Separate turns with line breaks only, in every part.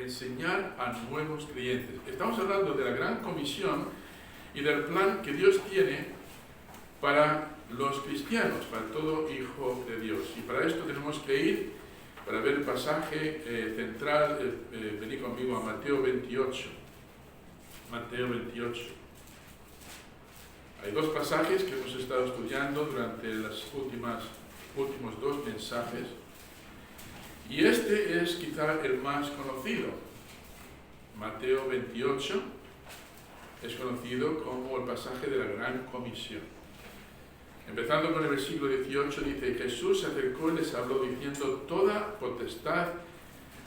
enseñar a nuevos creyentes. Estamos hablando de la gran comisión y del plan que Dios tiene para los cristianos, para todo hijo de Dios. Y para esto tenemos que ir, para ver el pasaje central, venid conmigo a Mateo 28. Mateo 28. Hay dos pasajes que hemos estado estudiando durante los últimos dos mensajes. Y este es quizá el más conocido. Mateo 28 es conocido como el pasaje de la Gran Comisión. Empezando con el versículo 18, dice: Jesús se acercó y les habló diciendo: toda potestad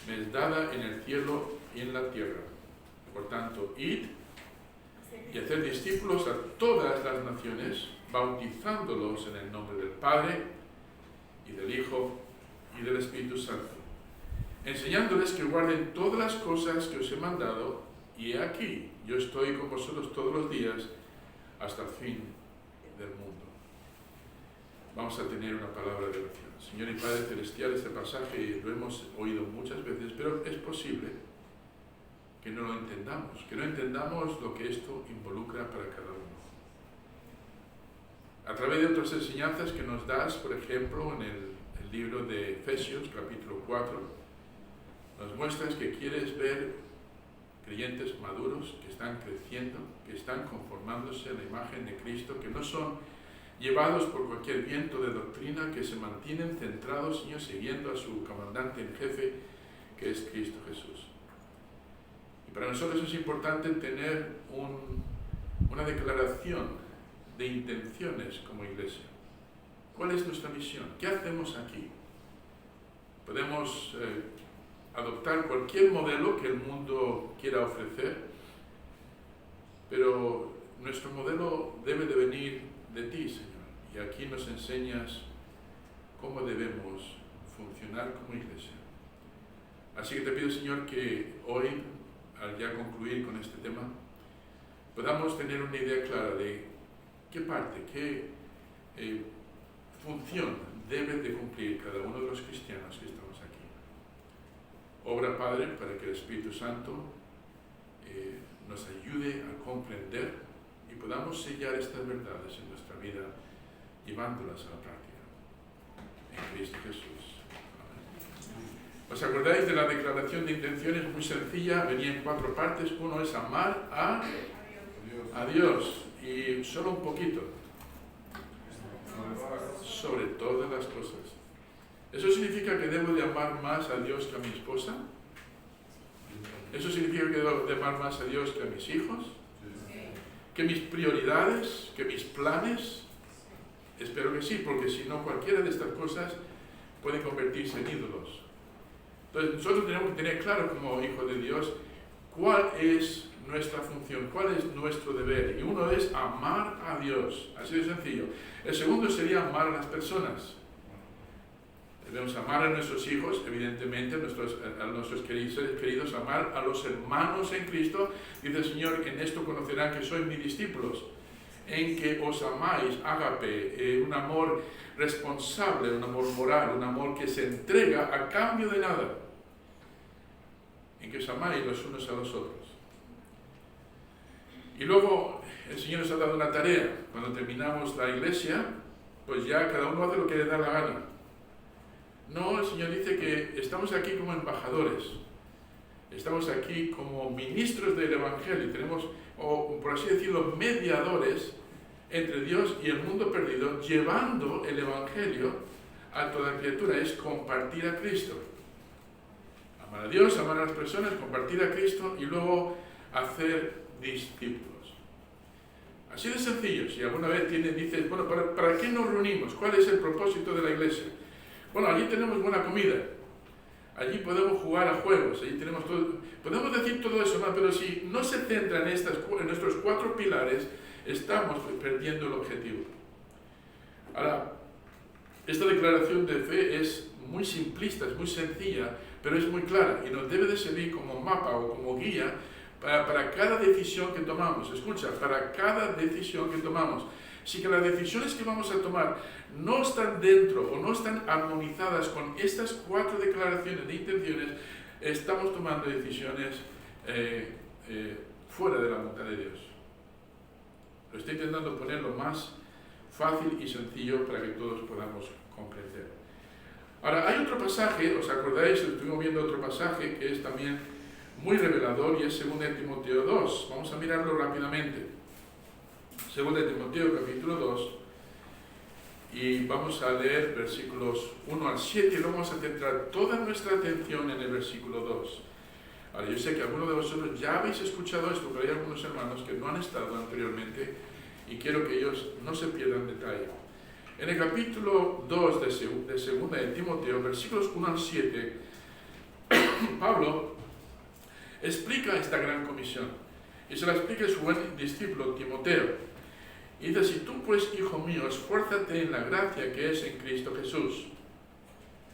me es dada en el cielo y en la tierra. Por tanto, id y haced discípulos a todas las naciones, bautizándolos en el nombre del Padre y del Hijo y del Espíritu Santo, enseñándoles que guarden todas las cosas que os he mandado, y he aquí, yo estoy con vosotros todos los días hasta el fin del mundo. Vamos a tener una palabra de oración. Señor y Padre Celestial, este pasaje lo hemos oído muchas veces, pero es posible que no lo entendamos, que no entendamos lo que esto involucra para cada uno. A través de otras enseñanzas que nos das, por ejemplo, en el libro de Efesios, capítulo 4, nos muestras que quieres ver creyentes maduros que están creciendo, que están conformándose a la imagen de Cristo, que no son llevados por cualquier viento de doctrina, que se mantienen centrados, Señor, siguiendo a su comandante en jefe, que es Cristo Jesús. Y para nosotros es importante tener una declaración de intenciones como iglesia. ¿Cuál es nuestra misión? ¿Qué hacemos aquí? Podemos adoptar cualquier modelo que el mundo quiera ofrecer, pero nuestro modelo debe de venir de ti, Señor. Y aquí nos enseñas cómo debemos funcionar como iglesia. Así que te pido, Señor, que hoy, al ya concluir con este tema, podamos tener una idea clara de qué parte, qué función debe de cumplir cada uno de los cristianos que estamos aquí. Obra, Padre, para que el Espíritu Santo nos ayude a comprender y podamos sellar estas verdades en nuestra vida, llevándolas a la práctica. En Cristo Jesús. Amén. ¿Os acordáis de la declaración de intenciones? Muy sencilla, venía en 4 partes. Uno es amar a Dios, y solo un poquito, sobre todas las cosas. ¿Eso significa que debo de amar más a Dios que a mi esposa? ¿Eso significa que debo de amar más a Dios que a mis hijos? ¿Que mis prioridades, que mis planes? Espero que sí, porque si no, cualquiera de estas cosas puede convertirse en ídolos. Entonces nosotros tenemos que tener claro como hijos de Dios cuál es nuestra función, cuál es nuestro deber. Y uno es amar a Dios, así de sencillo. El segundo sería amar a las personas. Debemos amar a nuestros hijos, evidentemente, a nuestros queridos, amar a los hermanos en Cristo. Dice el Señor: en esto conocerán que sois mis discípulos, en que os amáis, ágape, un amor responsable, un amor moral, un amor que se entrega a cambio de nada, en que os amáis los unos a los otros. Y luego el Señor nos ha dado una tarea. Cuando terminamos la iglesia, pues ya cada uno hace lo que le da la gana. No, el Señor dice que estamos aquí como embajadores, estamos aquí como ministros del Evangelio, tenemos, o por así decirlo, mediadores entre Dios y el mundo perdido, llevando el Evangelio a toda criatura. Es compartir a Cristo. Amar a Dios, amar a las personas, compartir a Cristo y luego hacer discípulos. Así de sencillo. Si alguna vez dices, bueno, ¿para qué nos reunimos? ¿Cuál es el propósito de la iglesia? Bueno, allí tenemos buena comida, allí podemos jugar a juegos, allí tenemos todo, podemos decir todo eso, ¿no? Pero si no se centra en nuestros 4 pilares, estamos perdiendo el objetivo. Ahora, esta declaración de fe es muy simplista, es muy sencilla, pero es muy clara y nos debe de servir como mapa o como guía para cada decisión que tomamos. Escucha, para cada decisión que tomamos. Si que las decisiones que vamos a tomar no están dentro o no están armonizadas con estas 4 declaraciones de intenciones, estamos tomando decisiones fuera de la voluntad de Dios. Lo estoy intentando poner lo más fácil y sencillo para que todos podamos comprender. Ahora, hay otro pasaje, ¿os acordáis? Estuvimos viendo otro pasaje que es también muy revelador y es 2 Timoteo 2. Vamos a mirarlo rápidamente. 2 Timoteo capítulo 2 y vamos a leer versículos 1 al 7 y luego vamos a centrar toda nuestra atención en el versículo 2. Ahora, yo sé que algunos de vosotros ya habéis escuchado esto, pero hay algunos hermanos que no han estado anteriormente y quiero que ellos no se pierdan detalle. En el capítulo 2 de 2 de Timoteo, versículos 1 al 7, Pablo explica esta gran comisión y se la explica a su buen discípulo Timoteo. Y dice: si tú pues, hijo mío, esfuérzate en la gracia que es en Cristo Jesús.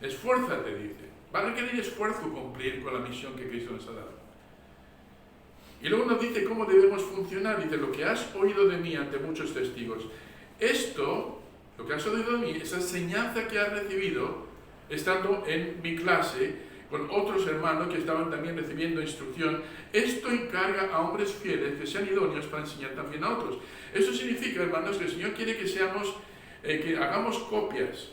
Esfuérzate, dice. Va a requerir esfuerzo cumplir con la misión que Cristo nos ha dado. Y luego nos dice cómo debemos funcionar. Dice: lo que has oído de mí ante muchos testigos. Esto, lo que has oído de mí, esa enseñanza que has recibido, estando en mi clase, con otros hermanos que estaban también recibiendo instrucción, esto encarga a hombres fieles que sean idóneos para enseñar también a otros. Eso significa, hermanos, que el Señor quiere que seamos, que hagamos copias.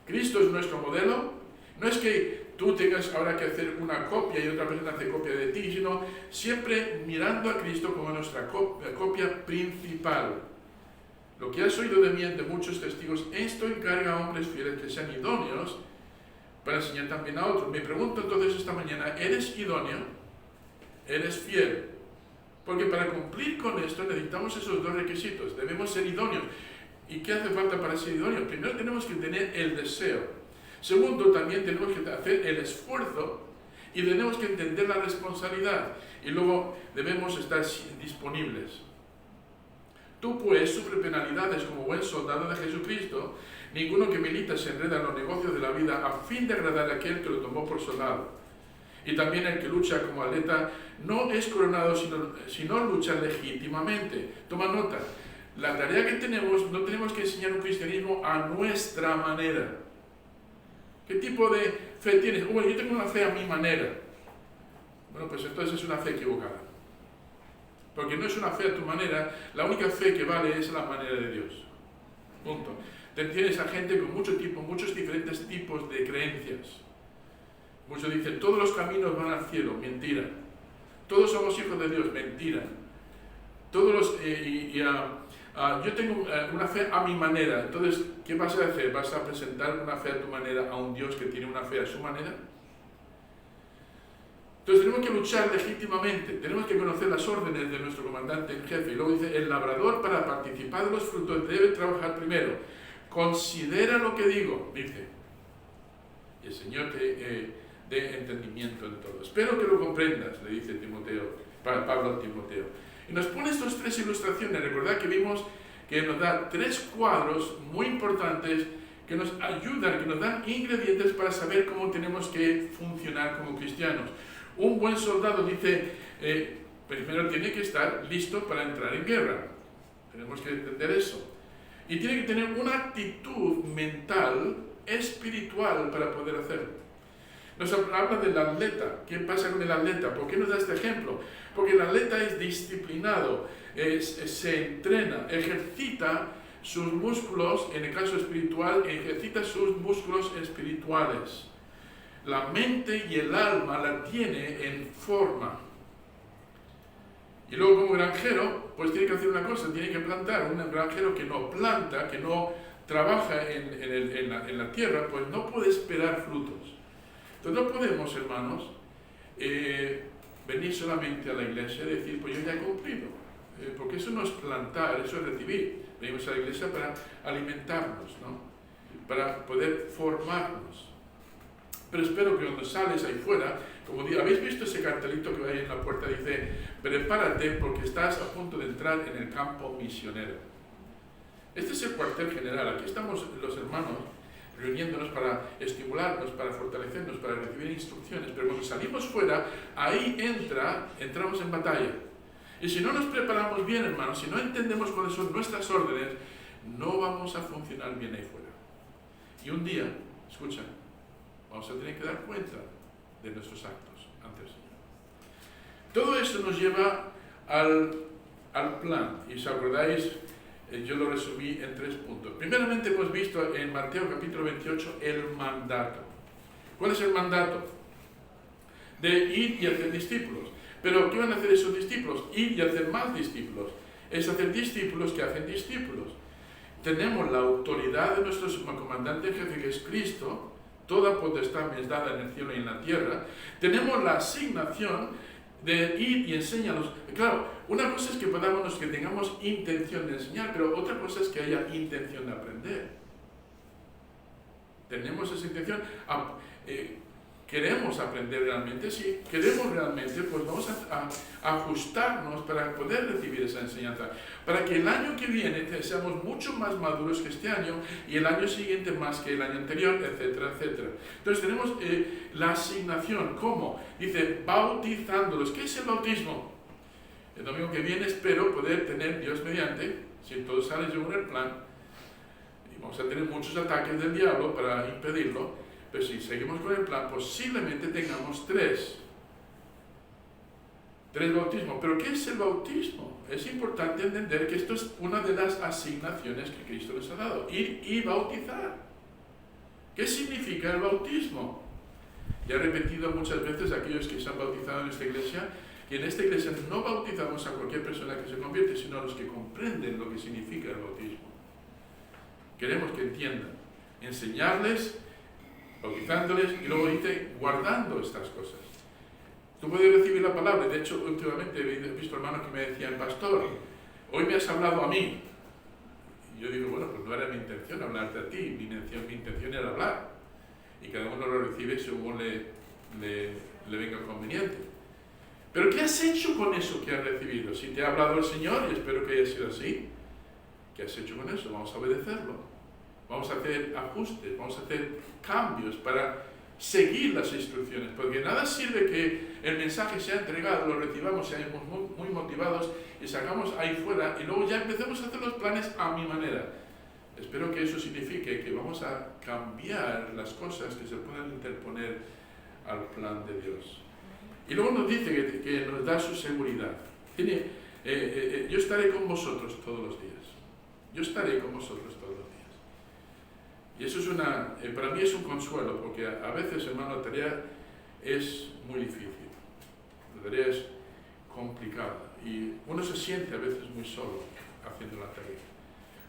Cristo es nuestro modelo. No es que tú tengas ahora que hacer una copia y otra persona hace copia de ti, sino siempre mirando a Cristo como nuestra copia principal. Lo que has oído de mí ante muchos testigos, esto encarga a hombres fieles que sean idóneos para enseñar también a otros. Me pregunto entonces esta mañana, ¿eres idóneo? ¿Eres fiel? Porque para cumplir con esto necesitamos esos dos requisitos. Debemos ser idóneos. ¿Y qué hace falta para ser idóneos? Primero tenemos que tener el deseo. Segundo, también tenemos que hacer el esfuerzo y tenemos que entender la responsabilidad. Y luego debemos estar disponibles. Tú pues sufre penalidades como buen soldado de Jesucristo. Ninguno que milita se enreda en los negocios de la vida a fin de agradar a aquel que lo tomó por soldado. Y también el que lucha como atleta no es coronado, sino lucha legítimamente. Toma nota, la tarea que tenemos, no tenemos que enseñar un cristianismo a nuestra manera. ¿Qué tipo de fe tienes? Bueno, yo tengo una fe a mi manera. Bueno, pues entonces es una fe equivocada. Porque no es una fe a tu manera, la única fe que vale es la manera de Dios. Punto. Tienes a gente con muchos diferentes tipos de creencias. Muchos dicen, todos los caminos van al cielo, mentira. Todos somos hijos de Dios, mentira. Yo tengo una fe a mi manera. Entonces, ¿qué vas a hacer? ¿Vas a presentar una fe a tu manera a un Dios que tiene una fe a su manera? Entonces tenemos que luchar legítimamente, tenemos que conocer las órdenes de nuestro comandante en jefe. Y luego dice, el labrador para participar de los frutos debe trabajar primero. Considera lo que digo, dice. Y el Señor te dé entendimiento en todo. Espero que lo comprendas, le dice Pablo a Timoteo. Y nos pone estas tres ilustraciones. Recordad que vimos que nos da tres cuadros muy importantes que nos ayudan, que nos dan ingredientes para saber cómo tenemos que funcionar como cristianos. Un buen soldado, dice, primero tiene que estar listo para entrar en guerra. Tenemos que entender eso. Y tiene que tener una actitud mental, espiritual, para poder hacerlo. Nos habla del atleta. ¿Qué pasa con el atleta? ¿Por qué nos da este ejemplo? Porque el atleta es disciplinado, se entrena, ejercita sus músculos, en el caso espiritual, ejercita sus músculos espirituales. La mente y el alma la tiene en forma. Y luego como granjero, pues tiene que hacer una cosa, tiene que plantar. Un granjero que no planta, que no trabaja en la tierra, pues no puede esperar frutos. Entonces no podemos, hermanos, venir solamente a la iglesia y decir, pues yo ya he cumplido. Porque eso no es plantar, eso es recibir. Venimos a la iglesia para alimentarnos, ¿no? Para poder formarnos. Pero espero que cuando sales ahí fuera, como digo, ¿habéis visto ese cartelito que va ahí en la puerta? Dice, prepárate porque estás a punto de entrar en el campo misionero. Este es el cuartel general. Aquí estamos los hermanos reuniéndonos para estimularnos, para fortalecernos, para recibir instrucciones. Pero cuando salimos fuera, ahí entramos en batalla. Y si no nos preparamos bien, hermanos, si no entendemos cuáles son nuestras órdenes, no vamos a funcionar bien ahí fuera. Y un día, escucha, vamos a tener que dar cuenta de nuestros actos ante el Señor. Todo esto nos lleva al plan, y si acordáis, yo lo resumí en 3 puntos. Primeramente hemos visto en Mateo capítulo 28 el mandato. ¿Cuál es el mandato? De ir y hacer discípulos. Pero ¿qué van a hacer esos discípulos? Ir y hacer más discípulos. Es hacer discípulos que hacen discípulos. Tenemos la autoridad de nuestro comandante en jefe, que es Cristo. Toda potestad me es dada en el cielo y en la tierra. Tenemos la asignación de ir y enseñarlos. Claro, una cosa es que tengamos intención de enseñar, pero otra cosa es que haya intención de aprender. Tenemos esa intención. ¿Queremos aprender realmente? Sí, queremos realmente, pues vamos a ajustarnos para poder recibir esa enseñanza, para que el año que viene seamos mucho más maduros que este año y el año siguiente más que el año anterior, etcétera, etcétera. Entonces tenemos la asignación. ¿Cómo? Dice, bautizándolos. ¿Qué es el bautismo? El domingo que viene espero poder tener, Dios mediante, si todo sale según el plan, y vamos a tener muchos ataques del diablo para impedirlo. Pero si seguimos con el plan, posiblemente tengamos 3 bautismos. ¿Pero qué es el bautismo? Es importante entender que esto es una de las asignaciones que Cristo nos ha dado. Ir y bautizar. ¿Qué significa el bautismo? Ya he repetido muchas veces a aquellos que se han bautizado en esta iglesia, que en esta iglesia no bautizamos a cualquier persona que se convierte, sino a los que comprenden lo que significa el bautismo. Queremos que entiendan. Enseñarles, bautizándoles, y luego dice, guardando estas cosas. Tú puedes recibir la palabra. De hecho, últimamente he visto hermanos que me decían, pastor, hoy me has hablado a mí. Y yo digo, bueno, pues no era mi intención hablarte a ti, mi intención era hablar. Y cada uno lo recibe según le venga conveniente. Pero ¿qué has hecho con eso que has recibido? Si te ha hablado el Señor, y espero que haya sido así, ¿qué has hecho con eso? Vamos a obedecerlo. Vamos a hacer ajustes, vamos a hacer cambios para seguir las instrucciones, porque nada sirve que el mensaje sea entregado, lo recibamos, seamos muy motivados y salgamos ahí fuera y luego ya empecemos a hacer los planes a mi manera. Espero que eso signifique que vamos a cambiar las cosas que se puedan interponer al plan de Dios. Y luego nos dice que nos da su seguridad. Yo estaré con vosotros todos los días. Yo estaré con vosotros todos los días. Y eso es para mí es un consuelo, porque a veces, hermano, la tarea es muy difícil, la tarea es complicada y uno se siente a veces muy solo haciendo la tarea.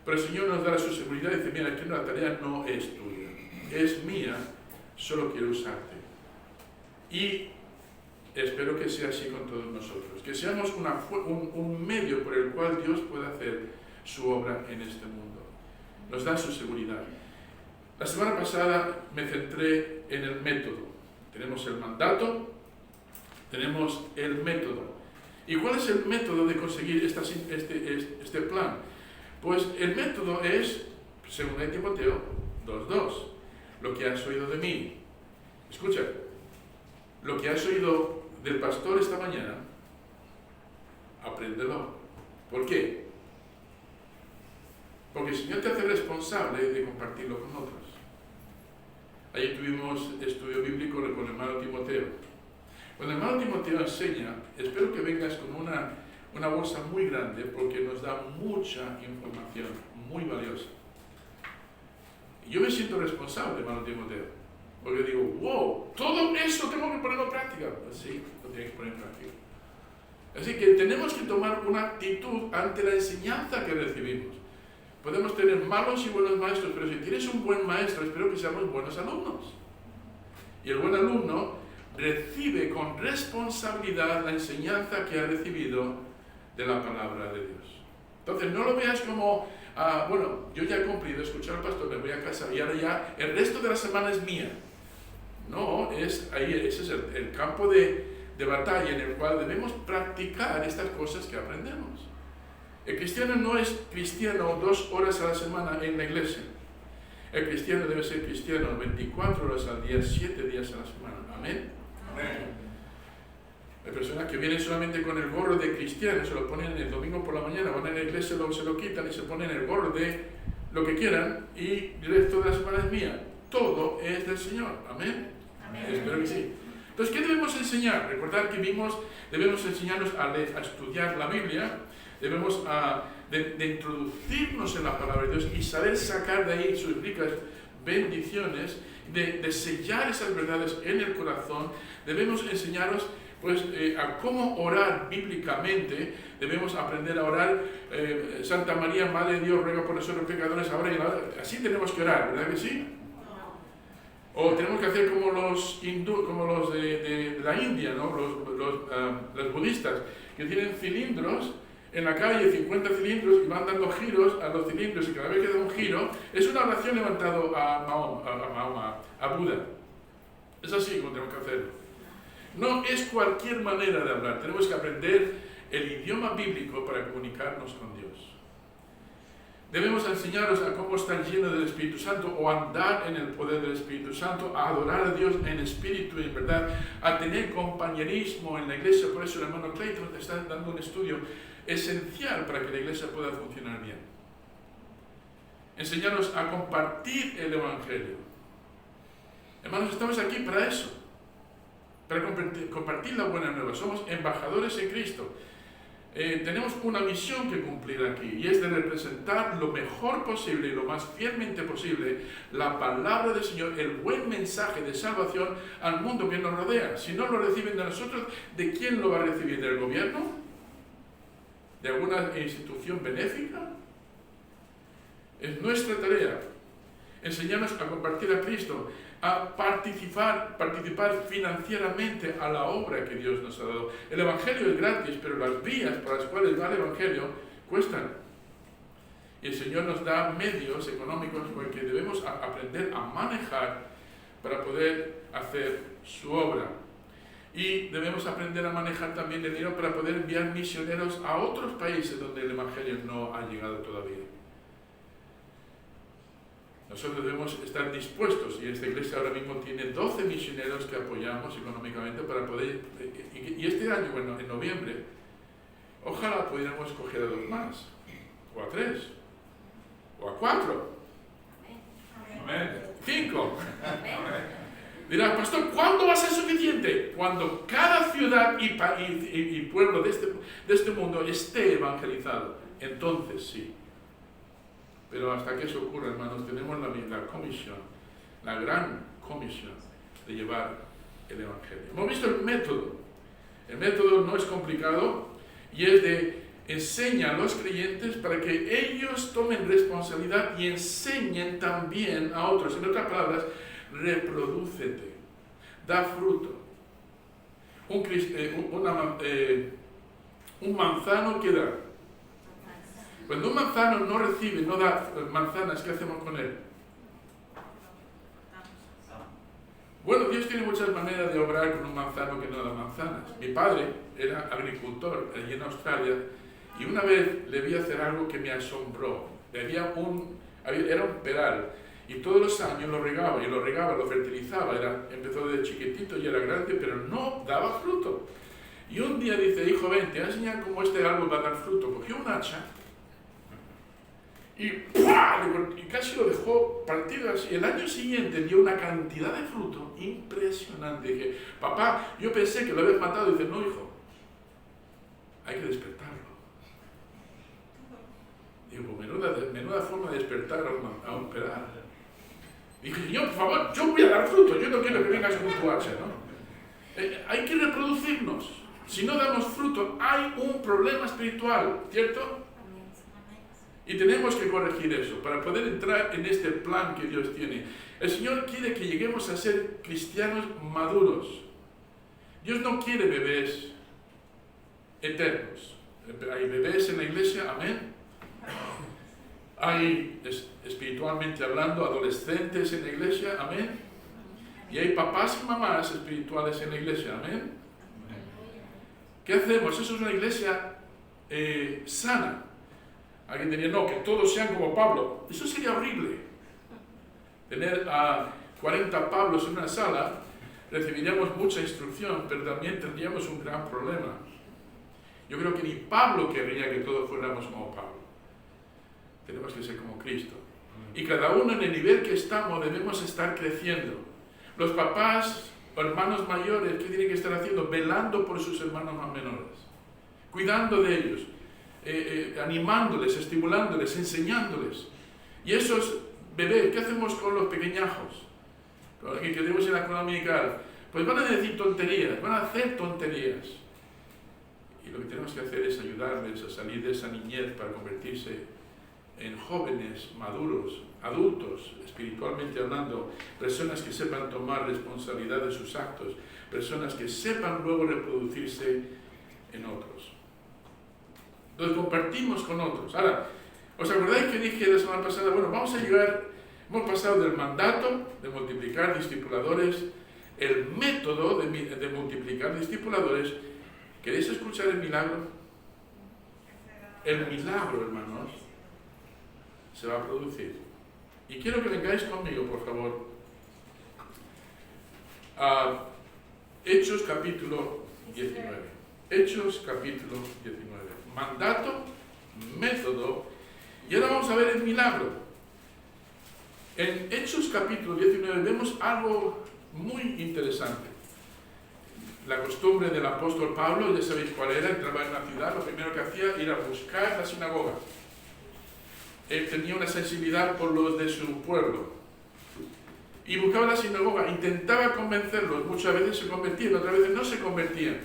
Pero el Señor nos da su seguridad y dice, mira, aquí la tarea no es tuya, es mía, solo quiero usarte. Y espero que sea así con todos nosotros, que seamos un medio por el cual Dios pueda hacer su obra en este mundo. Nos da su seguridad. La semana pasada me centré en el método. Tenemos el mandato, tenemos el método. ¿Y cuál es el método de conseguir este plan? Pues el método es, según Timoteo 2:2, lo que has oído de mí. Escucha, lo que has oído del pastor esta mañana, apréndelo. ¿Por qué? Porque el Señor te hace responsable de compartirlo con otros. Ayer tuvimos estudio bíblico con el hermano Timoteo. Cuando el hermano Timoteo enseña, espero que vengas con una bolsa muy grande porque nos da mucha información, muy valiosa. Y yo me siento responsable, hermano Timoteo, porque digo, wow, todo eso tengo que ponerlo en práctica. Pues sí, lo tienes que poner en práctica. Así que tenemos que tomar una actitud ante la enseñanza que recibimos. Podemos tener malos y buenos maestros, pero si tienes un buen maestro, espero que seamos buenos alumnos. Y el buen alumno recibe con responsabilidad la enseñanza que ha recibido de la palabra de Dios. Entonces, no lo veas como, bueno, yo ya he cumplido, escuchar al pastor, me voy a casa y ahora ya el resto de la semana es mía. No, ese es el campo de batalla en el cual debemos practicar estas cosas que aprendemos. El cristiano no es cristiano 2 horas a la semana en la iglesia. El cristiano debe ser cristiano 24 horas al día, 7 días a la semana. Amén. Amén. Hay personas que vienen solamente con el gorro de cristiano, se lo ponen el domingo por la mañana, van a la iglesia, luego se lo quitan y se ponen el gorro de lo que quieran y el resto de la semana es mía. Todo es del Señor. Amén. Amén. Espero que sí. Entonces, ¿qué debemos enseñar? Recordad que debemos enseñarnos a estudiar la Biblia, debemos de introducirnos en la palabra de Dios y saber sacar de ahí sus ricas bendiciones, de sellar esas verdades en el corazón. Debemos enseñaros pues a cómo orar bíblicamente. Debemos aprender a orar. Santa María, Madre de Dios, ruega por nosotros pecadores, ahora y en la hora. Así tenemos que orar, ¿verdad que sí? O tenemos que hacer como los de la India, ¿no? Los budistas, que tienen cilindros en la calle, 50 cilindros, y van dando giros a los cilindros, y cada vez que da un giro, es una oración levantado a Buda. Es así como tenemos que hacerlo. No es cualquier manera de hablar, tenemos que aprender el idioma bíblico para comunicarnos con Dios. Debemos enseñaros a cómo estar llenos del Espíritu Santo o andar en el poder del Espíritu Santo, a adorar a Dios en espíritu y en verdad, a tener compañerismo en la iglesia. Por eso el hermano Clayton está dando un estudio esencial para que la iglesia pueda funcionar bien. Enseñaros a compartir el Evangelio. Hermanos, estamos aquí para eso, para compartir la buena nueva. Somos embajadores en Cristo. Tenemos una misión que cumplir aquí, y es de representar lo mejor posible y lo más fielmente posible la palabra del Señor, el buen mensaje de salvación al mundo que nos rodea. Si no lo reciben de nosotros, ¿de quién lo va a recibir? ¿Del gobierno? ¿De alguna institución benéfica? Es nuestra tarea enseñarnos a compartir a Cristo, a participar financieramente a la obra que Dios nos ha dado. El Evangelio es gratis, pero las vías por las cuales va el Evangelio cuestan. Y el Señor nos da medios económicos que debemos aprender a manejar para poder hacer su obra. Y debemos aprender a manejar también el dinero para poder enviar misioneros a otros países donde el Evangelio no ha llegado todavía. Nosotros debemos estar dispuestos, y esta iglesia ahora mismo tiene 12 misioneros que apoyamos económicamente para poder, y este año, bueno, en noviembre, ojalá pudiéramos escoger a 2 más, o a 3, o a 4,
Amén.
5. Dirás, pastor, ¿cuándo va a ser suficiente? Cuando cada ciudad y pueblo de este mundo esté evangelizado, entonces sí. Pero hasta que eso ocurra, hermanos, tenemos la comisión, la gran comisión de llevar el Evangelio. Hemos visto el método. El método no es complicado y es de enseñar a los creyentes para que ellos tomen responsabilidad y enseñen también a otros. En otras palabras, reprodúcete, da fruto. Un manzano que da. Cuando un manzano no recibe, no da manzanas, ¿qué hacemos con él? Bueno, Dios tiene muchas maneras de obrar con un manzano que no da manzanas. Mi padre era agricultor allí en Australia y una vez le vi hacer algo que me asombró. Era un peral y todos los años lo regaba, lo fertilizaba. Empezó desde chiquitito y era grande, pero no daba fruto. Y un día dice, hijo, ven, te voy a enseñar cómo este árbol va a dar fruto. Cogió un hacha y casi lo dejó partido así. El año siguiente dio una cantidad de fruto impresionante. Dije, papá, yo pensé que lo habías matado. Dice, no, hijo, hay que despertarlo. Digo, menuda forma de despertar a un peral. Dije, Señor, por favor, yo voy a dar fruto, yo no quiero que vengas con tu hacha, ¿no? Hay que reproducirnos. Si no damos fruto, hay un problema espiritual, ¿cierto? Y tenemos que corregir eso para poder entrar en este plan que Dios tiene. El Señor quiere que lleguemos a ser cristianos maduros. Dios no quiere bebés eternos. Hay bebés en la iglesia, amén. Hay, espiritualmente hablando, adolescentes en la iglesia, amén. Y hay papás y mamás espirituales en la iglesia, amén. ¿Qué hacemos? Eso es una iglesia sana. Alguien diría, no, que todos sean como Pablo. Eso sería horrible. Tener a 40 Pablos en una sala, recibiríamos mucha instrucción, pero también tendríamos un gran problema. Yo creo que ni Pablo querría que todos fuéramos como Pablo. Tenemos que ser como Cristo. Y cada uno en el nivel que estamos debemos estar creciendo. Los papás hermanos mayores, ¿qué tienen que estar haciendo? Velando por sus hermanos más menores, cuidando de ellos, animándoles, estimulándoles, enseñándoles. Y esos bebés, ¿qué hacemos con los pequeñajos? Con los que tenemos en la escuela dominical, pues van a decir tonterías, van a hacer tonterías. Y lo que tenemos que hacer es ayudarles a salir de esa niñez para convertirse en jóvenes, maduros, adultos, espiritualmente hablando, personas que sepan tomar responsabilidad de sus actos, personas que sepan luego reproducirse en otros. Entonces compartimos con otros. Ahora, ¿os acordáis que dije la semana pasada? Bueno, vamos a llegar, hemos pasado del mandato de multiplicar discipuladores, el método de multiplicar discipuladores. ¿Queréis escuchar el milagro? El milagro, hermanos, se va a producir. Y quiero que vengáis conmigo, por favor, a Hechos capítulo 19. Hechos capítulo 19. Mandato, método, y ahora vamos a ver el milagro. En Hechos capítulo 19 vemos algo muy interesante. La costumbre del apóstol Pablo, ya sabéis cuál era, entraba en una ciudad, lo primero que hacía era buscar la sinagoga. Él tenía una sensibilidad por los de su pueblo. Y buscaba la sinagoga, intentaba convencerlos, muchas veces se convertían, otras veces no se convertían.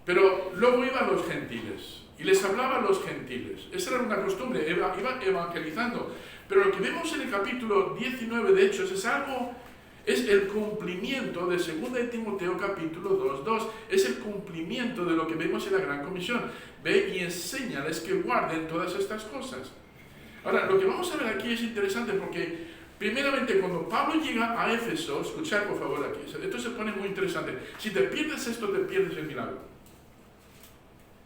Pero luego iban los gentiles, y les hablaba a los gentiles. Esa era una costumbre, iban evangelizando. Pero lo que vemos en el capítulo 19 de Hechos es el cumplimiento de 2 Timoteo capítulo 2:2. Es el cumplimiento de lo que vemos en la Gran Comisión. Ve y enséñales que guarden todas estas cosas. Ahora, lo que vamos a ver aquí es interesante porque, primeramente, cuando Pablo llega a Éfeso, escuchad por favor aquí, esto se pone muy interesante. Si te pierdes esto, te pierdes el milagro.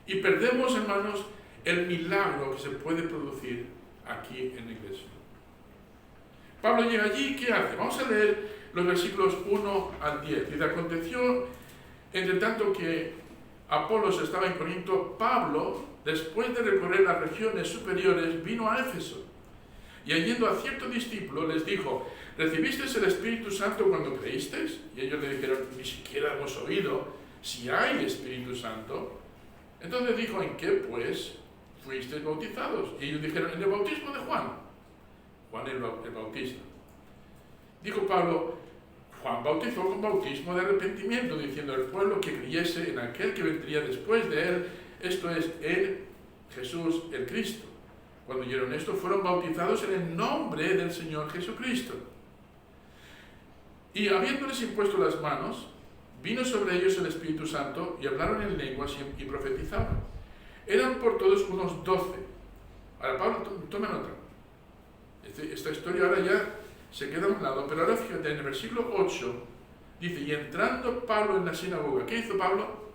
Y perdemos, hermanos, el milagro que se puede producir aquí en la iglesia. Pablo llega allí, ¿qué hace? Vamos a leer los versículos 1 al 10. Dice: aconteció, entre tanto que Apolos estaba en Corinto, Pablo, después de recorrer las regiones superiores, vino a Éfeso. Y yendo a cierto discípulo, les dijo: ¿recibisteis el Espíritu Santo cuando creísteis? Y ellos le dijeron: ni siquiera hemos oído si hay Espíritu Santo. Entonces dijo: ¿en qué pues fuisteis bautizados? Y ellos dijeron: en el bautismo de Juan. Juan el Bautista. Dijo Pablo: Juan bautizó con bautismo de arrepentimiento, diciendo al pueblo que creyese en aquel que vendría después de él, esto es, en Jesús el Cristo. Cuando oyeron esto, fueron bautizados en el nombre del Señor Jesucristo. Y habiéndoles impuesto las manos, vino sobre ellos el Espíritu Santo, y hablaron en lenguas y profetizaban. Eran por todos unos 12. Ahora, Pablo, toma nota. Esta historia ahora ya se queda a un lado, pero ahora fíjate, en el versículo 8, dice: y entrando Pablo en la sinagoga, ¿qué hizo Pablo?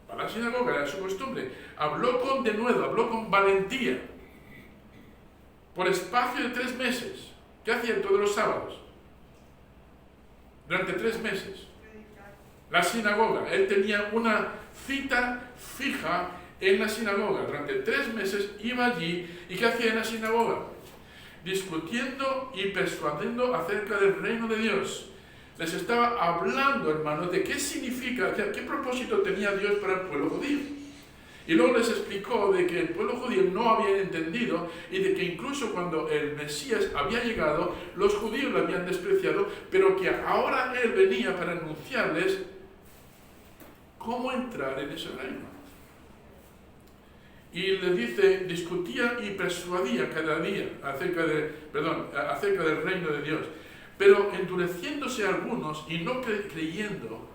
Para la sinagoga, era su costumbre. Habló con denuedo, habló con valentía, por espacio de 3 meses. ¿Qué hacía todos los sábados? Durante 3 meses. La sinagoga, él tenía una cita fija en la sinagoga. Durante 3 meses iba allí, ¿y qué hacía en la sinagoga? Discutiendo y persuadiendo acerca del reino de Dios. Les estaba hablando, hermanos, de qué significa, qué propósito tenía Dios para el pueblo judío. Y luego les explicó de que el pueblo judío no había entendido y de que incluso cuando el Mesías había llegado, los judíos lo habían despreciado, pero que ahora él venía para anunciarles cómo entrar en ese reino. Y les dice: discutía y persuadía cada día acerca del reino de Dios. Pero endureciéndose algunos y no creyendo,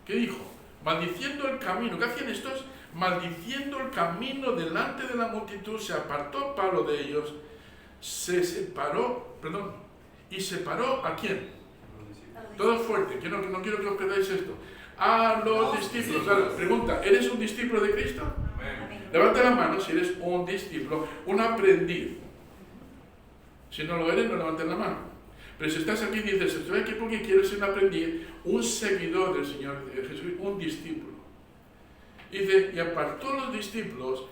¿qué dijo? Maldiciendo el camino. ¿Qué hacían estos? Maldiciendo el camino delante de la multitud, se apartó Pablo de ellos, y separó ¿a quién? Todo fuerte, que no quiero que os perdáis esto. A los discípulos. Ahora, pregunta: ¿eres un discípulo de Cristo? Levanta la mano si eres un discípulo, un aprendiz. Si no lo eres, no levantes la mano. Pero si estás aquí y dices: estoy aquí porque quiero ser un aprendiz, un seguidor del Señor Jesús, un discípulo. Dice: y apartó los discípulos,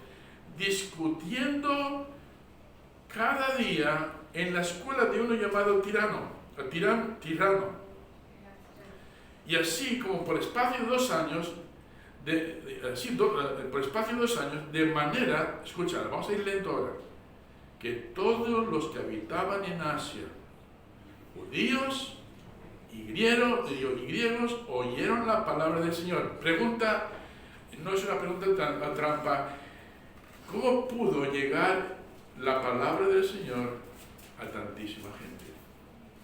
discutiendo cada día en la escuela de uno llamado Tirano. Y así como por espacio de 2 años, por espacio de 2 años, de manera, escucha, vamos a ir lento ahora, que todos los que habitaban en Asia, judíos y griegos, oyeron la palabra del Señor. Pregunta, no es una pregunta trampa, ¿cómo pudo llegar la palabra del Señor a tantísima gente?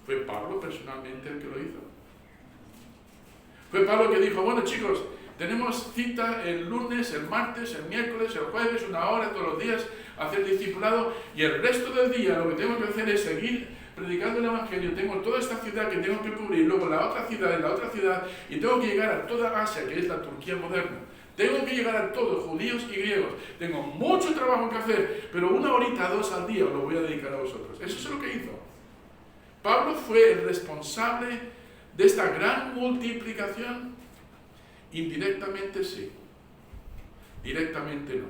¿Fue Pablo personalmente el que lo hizo? Fue Pablo que dijo, bueno chicos, tenemos cita el lunes, el martes, el miércoles, el jueves, 1 hora todos los días, hacer discipulado, y el resto del día lo que tengo que hacer es seguir predicando el Evangelio. Tengo toda esta ciudad que tengo que cubrir, luego la otra ciudad, y tengo que llegar a toda Asia, que es la Turquía moderna. Tengo que llegar a todos, judíos y griegos. Tengo mucho trabajo que hacer, pero 1 horita, 2 al día os lo voy a dedicar a vosotros. Eso es lo que hizo. Pablo fue el responsable de esta gran multiplicación. Indirectamente sí, directamente no.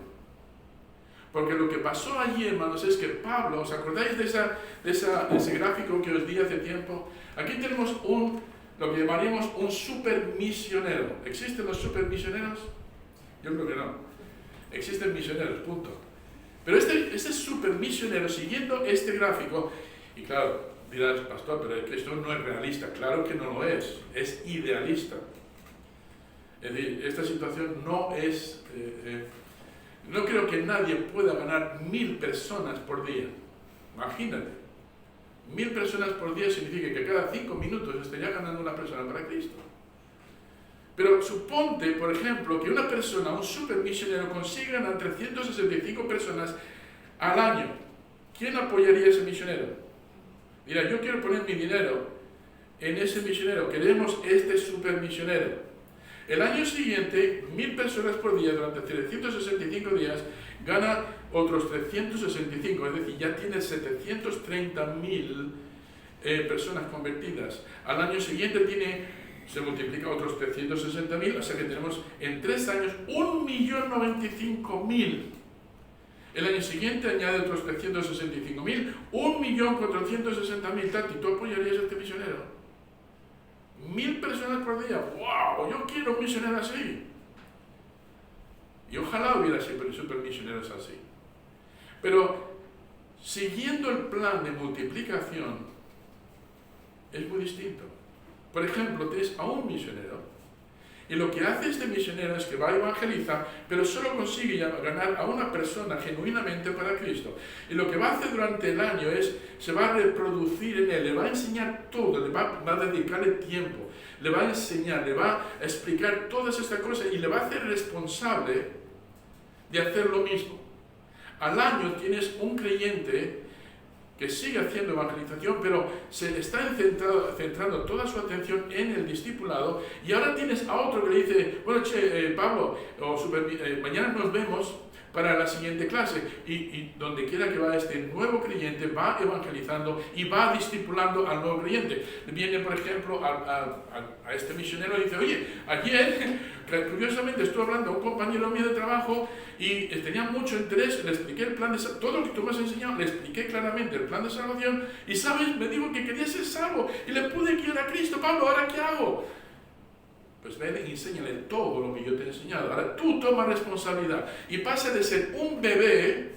Porque lo que pasó allí, hermanos, es que Pablo, ¿os acordáis de ese gráfico que os di hace tiempo? Aquí tenemos lo que llamaríamos un supermisionero. ¿Existen los supermisioneros? Yo creo que no. Existen misioneros, punto. Pero este supermisionero, siguiendo este gráfico, y claro, dirás, pastor, pero es que esto no es realista. Claro que no lo es idealista. Es decir, esta situación no es... no creo que nadie pueda ganar 1000 personas por día. Imagínate. 1000 personas por día significa que cada 5 minutos estaría ganando una persona para Cristo. Pero suponte, por ejemplo, que una persona, un supermisionero, consiga ganar 365 personas al año. ¿Quién apoyaría a ese misionero? Dirá, yo quiero poner mi dinero en ese misionero. Queremos este supermisionero. El año siguiente, 1000 personas por día durante 365 días, gana otros 365, es decir, ya tiene 730.000 personas convertidas. Al año siguiente se multiplica otros 360.000, o sea que tenemos en 3 años 1.095.000. El año siguiente añade otros 365.000, 1.460.000. Tati, ¿tú apoyarías a este misionero? 1000 personas por día. ¡Wow! Yo quiero un misionero así. Y ojalá hubiera supermisioneros así. Pero siguiendo el plan de multiplicación es muy distinto. Por ejemplo, tienes a un misionero y lo que hace este misionero es que va a evangelizar, pero solo consigue ganar a una persona genuinamente para Cristo. Y lo que va a hacer durante el año se va a reproducir en él, le va a enseñar todo, le va a dedicarle tiempo, le va a enseñar, le va a explicar todas estas cosas y le va a hacer responsable de hacer lo mismo. Al año tienes un creyente que sigue haciendo evangelización, pero se está centrando toda su atención en el discipulado, y ahora tienes a otro que le dice, bueno, Pablo, mañana nos vemos para la siguiente clase, y donde quiera que va este nuevo creyente, va evangelizando y va discipulando al nuevo creyente. Viene, por ejemplo, a este misionero y dice, oye, ayer, curiosamente, estuve hablando a un compañero mío de trabajo y tenía mucho interés, le expliqué el plan de salvación, todo lo que tú me has enseñado, le expliqué claramente el plan de salvación, y sabes, me dijo que quería ser salvo, y le pude guiar a Cristo. Pablo, ¿ahora qué hago? Pues ven y enséñale todo lo que yo te he enseñado. Ahora tú toma responsabilidad y pasa de ser un bebé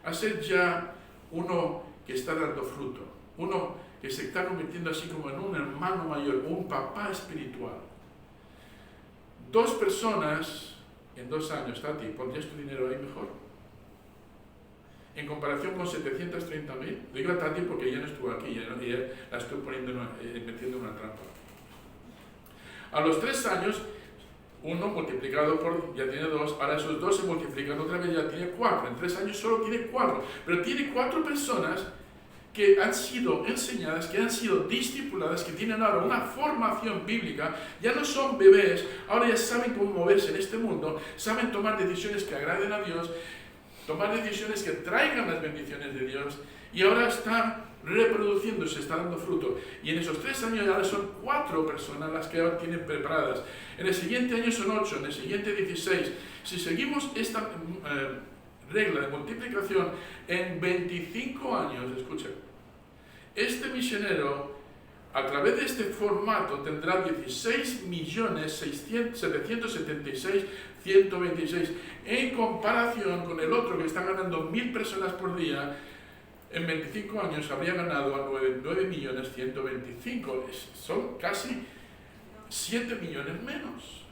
a ser ya uno que está dando fruto, uno que se está convirtiendo así como en un hermano mayor, un papá espiritual. 2 personas en 2 años, Tati, ¿pondrías tu dinero ahí mejor? En comparación con 730.000, digo a Tati porque ella no estuvo aquí, ella la estoy metiendo en una trampa. A los 3 años, 1 multiplicado por, ya tiene 2, ahora esos 2 se multiplican otra vez, ya tiene 4, en 3 años solo tiene 4, pero tiene 4 personas que han sido enseñadas, que han sido discipuladas, que tienen ahora una formación bíblica, ya no son bebés, ahora ya saben cómo moverse en este mundo, saben tomar decisiones que agraden a Dios, tomar decisiones que traigan las bendiciones de Dios, y ahora están reproduciéndose, está dando fruto. Y en esos 3 años ahora son 4 personas las que ahora tienen preparadas. En el siguiente año son 8, en el siguiente 16. Si seguimos esta regla de multiplicación, en 25 años, escucha, este misionero a través de este formato tendrá 16.776.126 en comparación con el otro que está ganando 1.000 personas por día. En 25 años habría ganado a 9.125.000. Son casi 7 millones menos.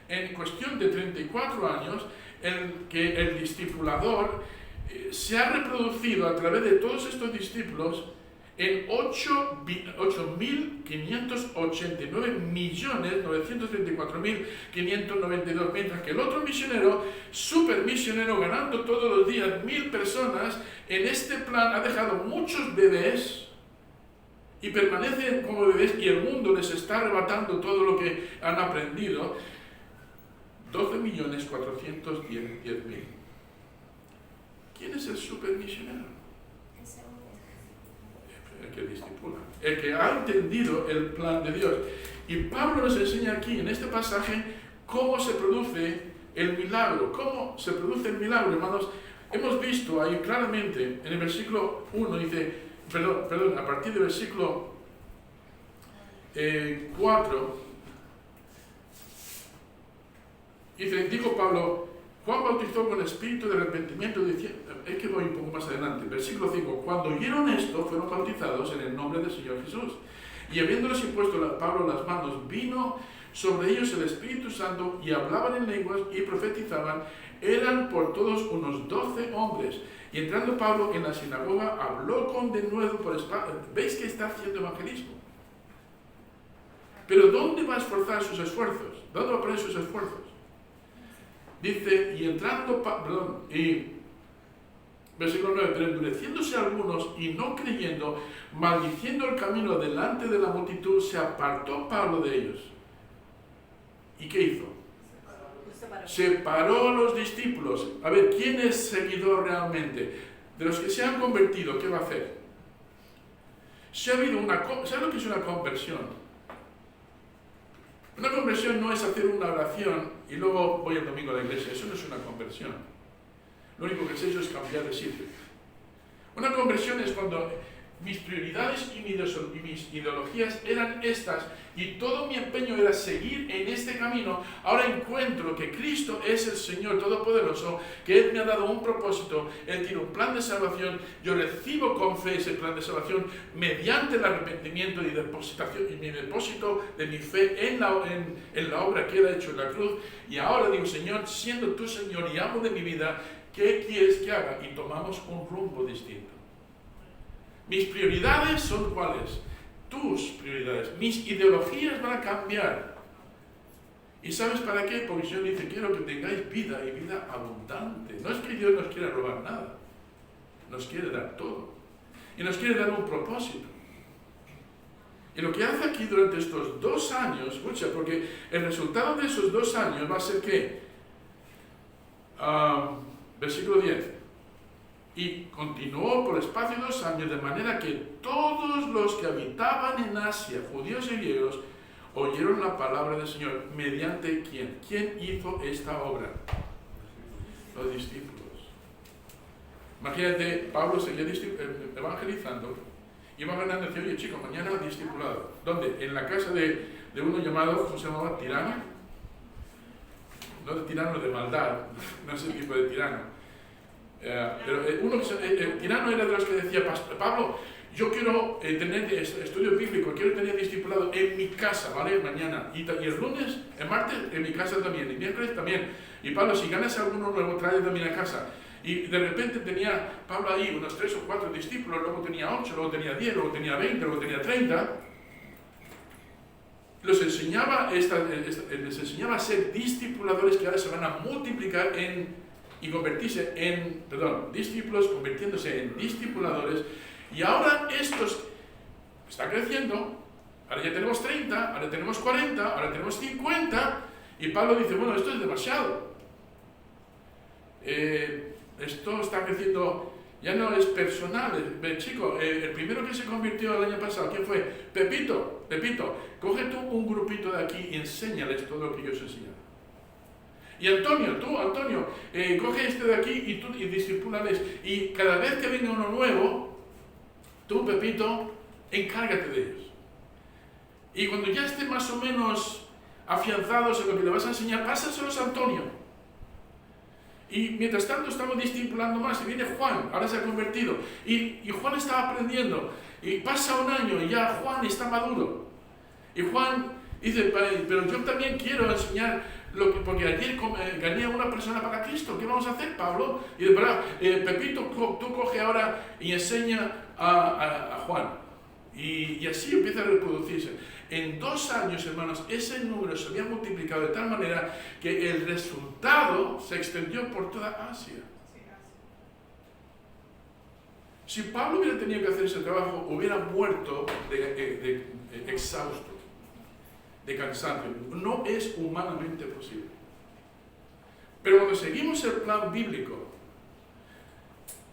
En cuestión de 34 años, el discipulador se ha reproducido a través de todos estos discípulos en 8.934.592, mientras que el otro misionero, super misionero, ganando todos los días 1.000 personas, en este plan ha dejado muchos bebés y permanecen como bebés y el mundo les está arrebatando todo lo que han aprendido. 12.410.000. ¿Quién es el super misionero? El que discipula, el que ha entendido el plan de Dios. Y Pablo nos enseña aquí en este pasaje cómo se produce el milagro. ¿Cómo se produce el milagro, hermanos? Hemos visto ahí claramente en el versículo 1, dice, perdón, a partir del versículo 4, dice, dijo Pablo, Juan bautizó con espíritu de arrepentimiento, diciendo, es que voy un poco más adelante, versículo 5, cuando oyeron esto, fueron bautizados en el nombre del Señor Jesús. Y habiéndoles impuesto a Pablo las manos, vino sobre ellos el Espíritu Santo, y hablaban en lenguas y profetizaban. Eran por todos unos 12 hombres. Y entrando Pablo en la sinagoga, habló con denuedo por espalda. ¿Veis que está haciendo evangelismo? Pero ¿dónde va a esforzar sus esfuerzos? ¿Dónde va a poner sus esfuerzos? Dice, y entrando, versículo 9, pero endureciéndose algunos y no creyendo, maldiciendo el camino delante de la multitud, se apartó Pablo de ellos. ¿Y qué hizo? Separó a los discípulos. A ver, ¿quién es seguidor realmente? De los que se han convertido, ¿qué va a hacer? Si ha habido ¿sabes lo que es una conversión? Una conversión no es hacer una oración y luego voy el domingo a la iglesia. Eso no es una conversión. Lo único que has hecho es cambiar de sitio. Una conversión es cuando mis prioridades y mis ideologías eran estas y todo mi empeño era seguir en este camino. Ahora encuentro que Cristo es el Señor Todopoderoso, que Él me ha dado un propósito, Él tiene un plan de salvación, yo recibo con fe ese plan de salvación mediante el arrepentimiento y depositación y mi depósito de mi fe en la obra que Él ha hecho en la cruz. Y ahora digo, Señor, siendo tú Señor y amo de mi vida, ¿qué quieres que haga? Y tomamos un rumbo distinto. Mis prioridades son ¿cuáles? Tus prioridades. Mis ideologías van a cambiar. ¿Y sabes para qué? Porque el Señor dice, quiero que tengáis vida y vida abundante. No es que Dios nos quiera robar nada. Nos quiere dar todo. Y nos quiere dar un propósito. Y lo que hace aquí durante estos 2 años, escucha, porque el resultado de esos 2 años va a ser ¿qué? Versículo 10. Y continuó por espacio de 2 años, de manera que todos los que habitaban en Asia, judíos y griegos, oyeron la palabra del Señor. ¿Mediante quién? ¿Quién hizo esta obra? Los discípulos. Imagínate, Pablo seguía evangelizando, iba ganando, decía, oye chicos, mañana discipulado. ¿Dónde? En la casa de uno llamado, ¿cómo se llamaba? Tirano. No de tirano de maldad, no es el tipo de tirano. Pero Tirano era de los que decía, Pablo, yo quiero tener estudio bíblico, quiero tener discipulado en mi casa, ¿vale? Mañana. Y el lunes, el martes, en mi casa también, el miércoles también. Y Pablo, si ganas alguno nuevo, trae también a casa. Y de repente tenía Pablo ahí unos 3 o 4 discípulos, luego tenía 8, luego tenía 10, luego tenía 20, luego tenía 30. Les enseñaba a ser discipuladores que ahora se van a multiplicar y convertirse en, discípulos, convirtiéndose en discipuladores. Y ahora estos están creciendo, ahora ya tenemos 30, ahora tenemos 40, ahora tenemos 50, y Pablo dice, bueno, esto es demasiado. Esto está creciendo, ya no es personal. Chico, el primero que se convirtió el año pasado, ¿quién fue? Pepito, coge tú un grupito de aquí y enséñales todo lo que yo os enseño. Y Antonio, coge este de aquí y discipúlales. Y cada vez que venga uno nuevo, tú, Pepito, encárgate de ellos. Y cuando ya esté más o menos afianzados en lo que le vas a enseñar, pásaselos a Antonio. Y mientras tanto estamos discipulando más, y viene Juan, ahora se ha convertido, y Juan está aprendiendo, y pasa un año y ya Juan está maduro. Y Juan dice, pero yo también quiero enseñar, porque ayer gané a una persona para Cristo, ¿qué vamos a hacer, Pablo? Y dice, Pepito, tú coge ahora y enseña a Juan. Y así empieza a reproducirse. En 2 años, hermanos, ese número se había multiplicado de tal manera que el resultado se extendió por toda Asia. Si Pablo hubiera tenido que hacer ese trabajo, hubiera muerto de exhausto, de cansancio. No es humanamente posible. Pero cuando seguimos el plan bíblico,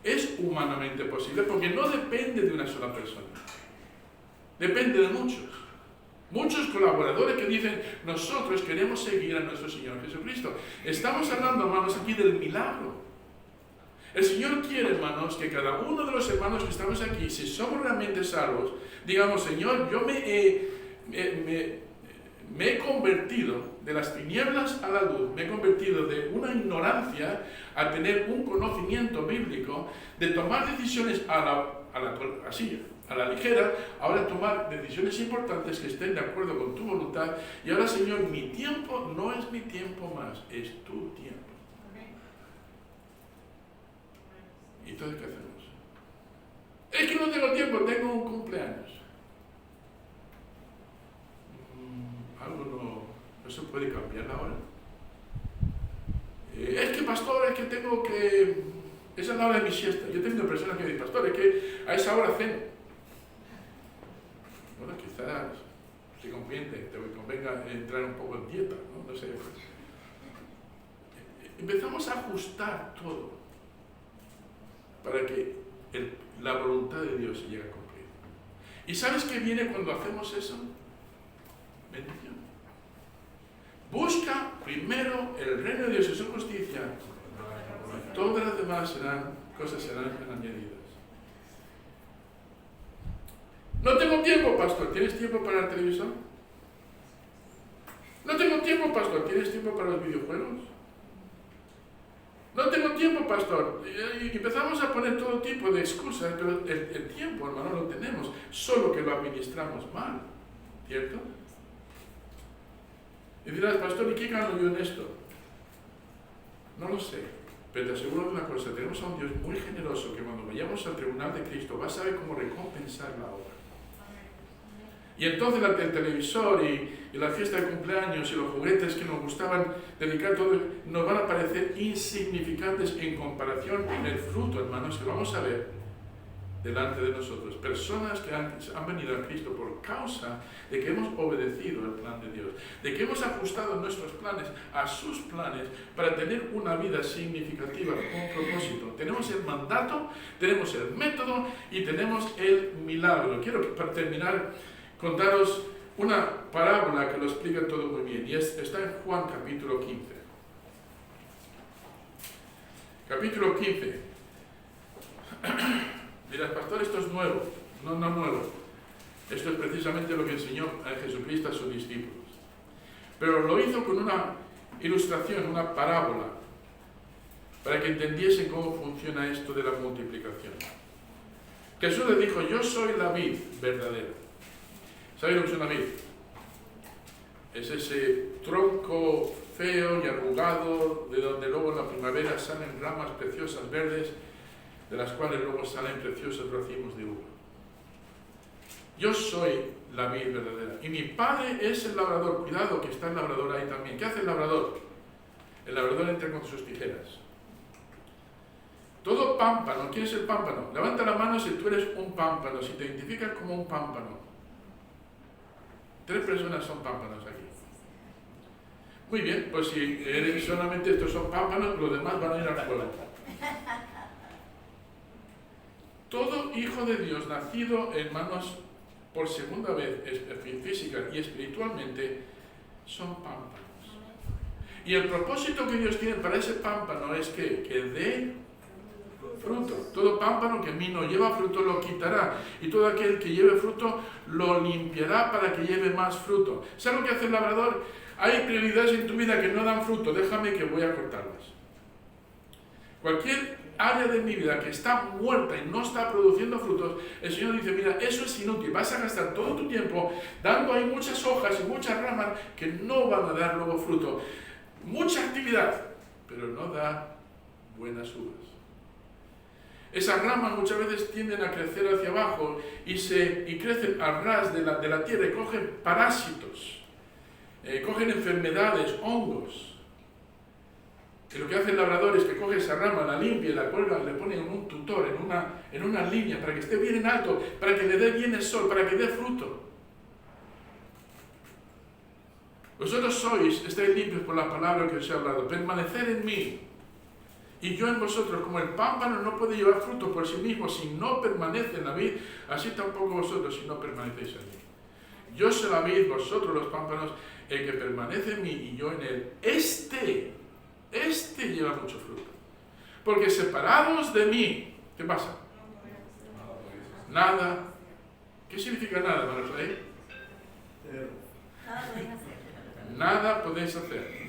es humanamente posible porque no depende de una sola persona. Depende de muchos. Muchos colaboradores que dicen, nosotros queremos seguir a nuestro Señor Jesucristo. Estamos hablando, hermanos, aquí del milagro. El Señor quiere, hermanos, que cada uno de los hermanos que estamos aquí, si somos realmente salvos, digamos, Señor, yo me he convertido de las tinieblas a la luz, me he convertido de una ignorancia a tener un conocimiento bíblico, de tomar decisiones a la ligera, ahora tomar decisiones importantes que estén de acuerdo con tu voluntad. Y ahora, Señor, mi tiempo no es mi tiempo más, es tu tiempo. ¿Y entonces qué hacemos? Es que no tengo tiempo, tengo un cumpleaños. Algo no se puede cambiar ahora. Es que, pastor, es que tengo que... Esa es la hora de mi siesta. Yo tengo personas que me dicen, pastor, es que a esa hora ceno. Bueno, quizás te convenga entrar un poco en dieta, ¿no? No sé. Empezamos a ajustar todo para que la voluntad de Dios se llegue a cumplir. ¿Y sabes qué viene cuando hacemos eso? Bendición. Busca primero el reino de Dios y su justicia. Todas las demás cosas serán añadidas. No tengo tiempo, pastor. ¿Tienes tiempo para el televisor? No tengo tiempo, pastor. ¿Tienes tiempo para los videojuegos? No tengo tiempo, pastor. Y empezamos a poner todo tipo de excusas, pero el tiempo, hermano, lo tenemos, solo que lo administramos mal. ¿Cierto? Y dirás, pastor, ¿y qué gano yo en esto? No lo sé, pero te aseguro de una cosa, tenemos a un Dios muy generoso que cuando vayamos al tribunal de Cristo va a saber cómo recompensar la obra. Y entonces el televisor y la fiesta de cumpleaños y los juguetes que nos gustaban dedicar todo, nos van a parecer insignificantes en comparación con el fruto, hermanos, que vamos a ver delante de nosotros. Personas que han venido a Cristo por causa de que hemos obedecido el plan de Dios, de que hemos ajustado nuestros planes a sus planes para tener una vida significativa con propósito. Tenemos el mandato, tenemos el método y tenemos el milagro. Quiero, para terminar, contaros una parábola que lo explica todo muy bien, y está en Juan capítulo 15. Capítulo 15. Dirás, pastor, esto es nuevo. No nuevo. Esto es precisamente lo que enseñó a Jesucristo a sus discípulos. Pero lo hizo con una ilustración, una parábola, para que entendiesen cómo funciona esto de la multiplicación. Jesús les dijo, yo soy la vid verdadera. ¿Sabéis lo que es una vid? Es ese tronco feo y arrugado, de donde luego en la primavera salen ramas preciosas verdes, de las cuales luego salen preciosos racimos de uva. Yo soy la vid verdadera. Y mi padre es el labrador. Cuidado, que está el labrador ahí también. ¿Qué hace el labrador? El labrador entra con sus tijeras. Todo pámpano. ¿Quién es el pámpano? Levanta la mano si tú eres un pámpano, si te identificas como un pámpano. 3 personas son pámpanos aquí. Muy bien, pues si eres solamente estos son pámpanos, los demás van a ir al fuego. Todo hijo de Dios nacido, hermanos, por segunda vez, física y espiritualmente, son pámpanos. Y el propósito que Dios tiene para ese pámpano es que dé Fruto. Todo pámpano que en mí no lleva fruto lo quitará. Y todo aquel que lleve fruto lo limpiará para que lleve más fruto. ¿Sabes lo que hace el labrador? Hay prioridades en tu vida que no dan fruto. Déjame que voy a cortarlas. Cualquier área de mi vida que está muerta y no está produciendo frutos, el Señor dice, mira, eso es inútil. Vas a gastar todo tu tiempo dando ahí muchas hojas y muchas ramas que no van a dar luego fruto. Mucha actividad, pero no da buenas uvas. Esas ramas muchas veces tienden a crecer hacia abajo y crecen al ras de la tierra y cogen parásitos, cogen enfermedades, hongos. Y lo que hace el labrador es que coge esa rama, la limpia, la cuelga, le pone en un tutor, en una línea, para que esté bien en alto, para que le dé bien el sol, para que dé fruto. Vosotros estáis limpios por la palabra que os he hablado. Permanecer en mí y yo en vosotros. Como el pámpano no puede llevar fruto por sí mismo si no permanece en la vid, así tampoco vosotros si no permanecéis en mí. Yo soy la vid, vosotros los pámpanos, el que permanece en mí y yo en él. Este lleva mucho fruto. Porque separados de mí, ¿qué pasa? Nada. ¿Qué significa nada, hermanos? Nada podéis hacer.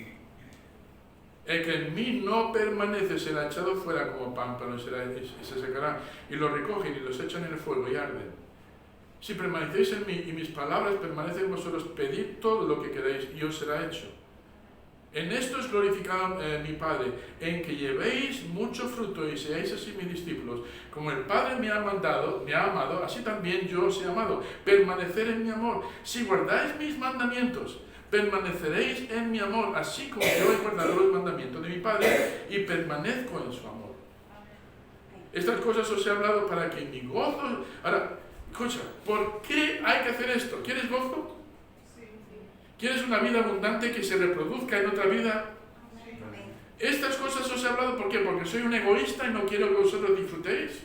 El que en mí no permanece será echado fuera como pámpano y se secará. Y lo recogen y los echan en el fuego y arden. Si permanecéis en mí y mis palabras permanecen en vosotros, pedid todo lo que queráis y os será hecho. En esto es glorificado mi Padre, en que llevéis mucho fruto y seáis así mis discípulos. Como el Padre me ha amado, así también yo os he amado. Permanecer en mi amor. Si guardáis mis mandamientos, permaneceréis en mi amor, así como yo he guardado los mandamientos de mi Padre y permanezco en su amor. Estas cosas os he hablado para que mi gozo... Ahora, escucha, ¿por qué hay que hacer esto? ¿Quieres gozo? ¿Quieres una vida abundante que se reproduzca en otra vida? Estas cosas os he hablado, ¿por qué? Porque soy un egoísta y no quiero que vosotros disfrutéis.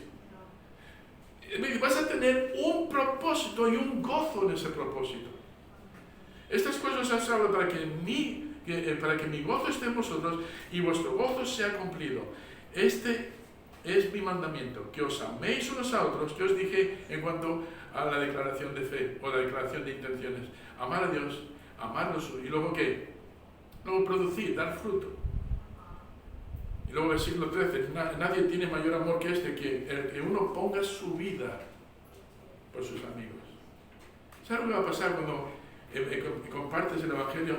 Vas a tener un propósito y un gozo en ese propósito. Estas cosas os he hablado para que mi gozo esté en vosotros y vuestro gozo sea cumplido. Este es mi mandamiento, que os améis unos a otros, que os dije en cuanto a la declaración de fe o la declaración de intenciones. Amar a Dios, amarnos, y luego ¿qué? Luego producir, dar fruto. Y luego versículo 13, nadie tiene mayor amor que este, que el que uno ponga su vida por sus amigos. ¿Sabes lo que va a pasar cuando compartes el Evangelio?